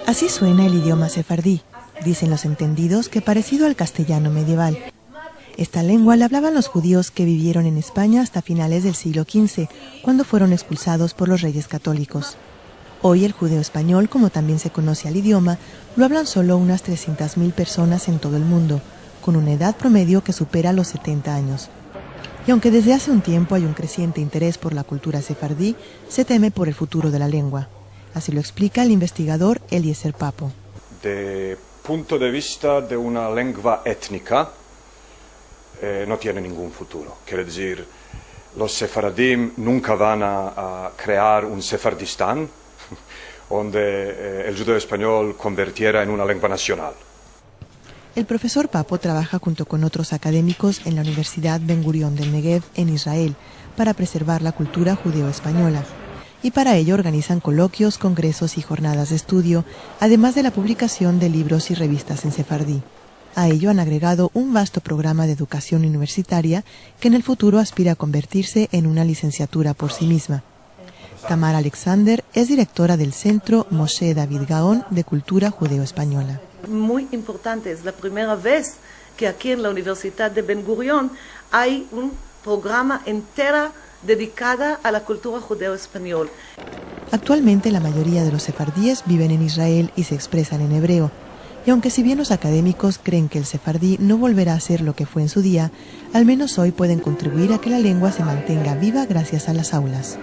Así suena el idioma sefardí. Dicen los entendidos que parecido al castellano medieval. Esta lengua la hablaban los judíos que vivieron en España hasta finales del siglo XV, cuando fueron expulsados por los reyes católicos. Hoy el judeo español, como también se conoce al idioma, lo hablan solo unas 300.000 personas en todo el mundo, con una edad promedio que supera los 70 años. Y aunque desde hace un tiempo hay un creciente interés por la cultura sefardí, se teme por el futuro de la lengua. Así lo explica el investigador Eliezer Papo. De punto de vista de una lengua étnica, no tiene ningún futuro. Quiere decir, los sefaradim nunca van a crear un sefardistán donde el judeo español convirtiera en una lengua nacional. El profesor Papo trabaja junto con otros académicos en la Universidad Ben Gurión del Negev en Israel para preservar la cultura judeo-española. Y para ello organizan coloquios, congresos y jornadas de estudio, además de la publicación de libros y revistas en sefardí. A ello han agregado un vasto programa de educación universitaria que en el futuro aspira a convertirse en una licenciatura por sí misma. Tamar Alexander es directora del Centro Moshe David Gaón de Cultura Judeo-Española. Muy importante, es la primera vez que aquí en la Universidad de Ben Gurión hay un programa entero dedicado a la cultura judeo-española. Actualmente la mayoría de los sefardíes viven en Israel y se expresan en hebreo. Y aunque si bien los académicos creen que el sefardí no volverá a ser lo que fue en su día, al menos hoy pueden contribuir a que la lengua se mantenga viva gracias a las aulas.